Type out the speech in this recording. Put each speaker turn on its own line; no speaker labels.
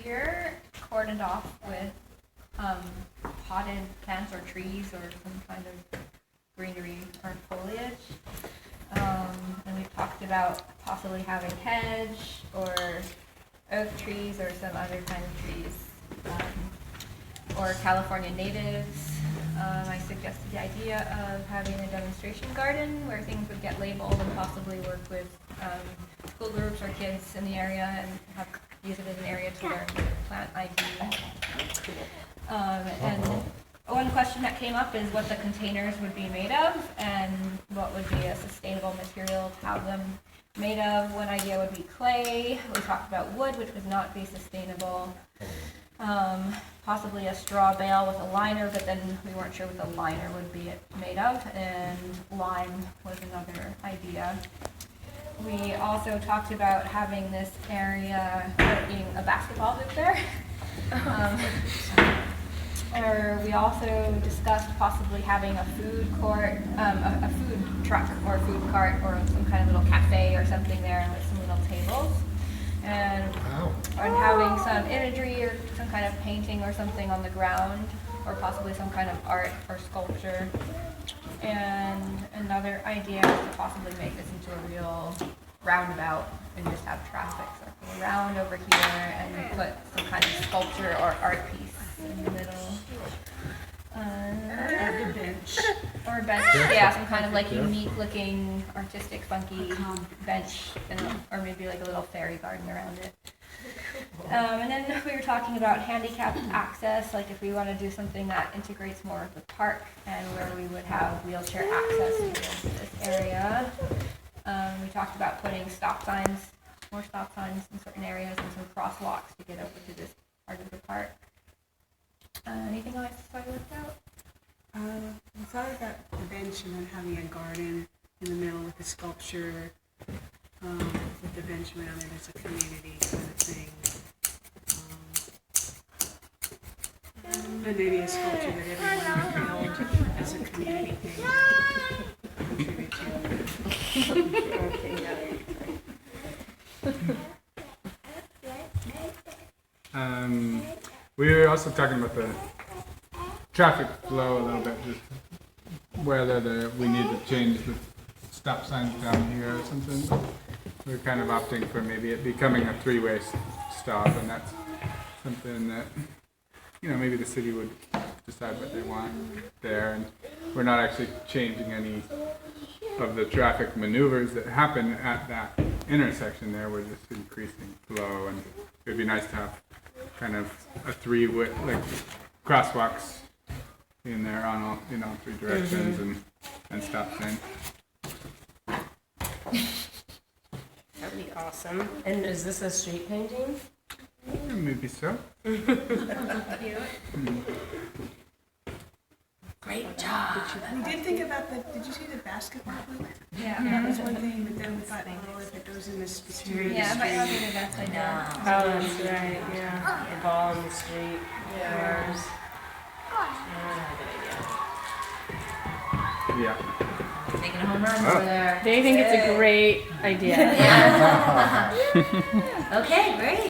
here cordoned off with potted plants or trees or some kind of greenery or foliage. And we've talked about possibly having hedge or oak trees or some other kind of trees, or California natives. I suggested the idea of having a demonstration garden where things would get labeled and possibly work with school groups or kids in the area and use it as an area to learn plant ID. And one question that came up is what the containers would be made of and what would be a sustainable material to have them made of. One idea would be clay. We talked about wood, which would not be sustainable. Possibly a straw bale with a liner, but then we weren't sure what the liner would be made of, and lime was another idea. We also talked about having this area being a basketball hoop there. Or we also discussed possibly having a food court, a food truck or food cart or some kind of little cafe or something there with some little tables. And having some imagery or some kind of painting or something on the ground, or possibly some kind of art or sculpture. And another idea is to possibly make this into a real roundabout and just have traffic circle around over here and put some kind of sculpture or art piece in the middle.
A bench.
Or a bench, yeah, some kind of like unique looking, artistic, funky bench, or maybe like a little fairy garden around it. And then we were talking about handicapped access, like if we want to do something that integrates more of the park and where we would have wheelchair access to this area. We talked about putting stop signs, more stop signs in certain areas and some crosswalks to get over to this part of the park. Anything else I looked out?
I thought about the bench and then having a garden in the middle with a sculpture, with the bench around it as a community kind of thing. And maybe a sculpture that everyone would build as a community thing. Contribute
to. We were also talking about the traffic flow a little bit, just whether we need to change the stop signs down here or something. We're kind of opting for maybe it becoming a three-way stop, and that's something that, maybe the city would decide what they want there, and we're not actually changing any of the traffic maneuvers that happen at that intersection there. We're just increasing flow, and it'd be nice to have kind of a three-way, like crosswalks in there on all, three directions, and stop sign.
That'd be awesome. And is this a street painting?
Yeah, maybe so.
Great job.
We did think about did you see the basketball hoop?
Yeah.
That was one thing, but then we thought, if it goes in the street.
Yeah, it might not be the best idea.
Oh, that's right, yeah. The ball in the street. Yeah.
Yeah.
Making a home run over there.
They think it's a great idea.
Yeah. Okay, great.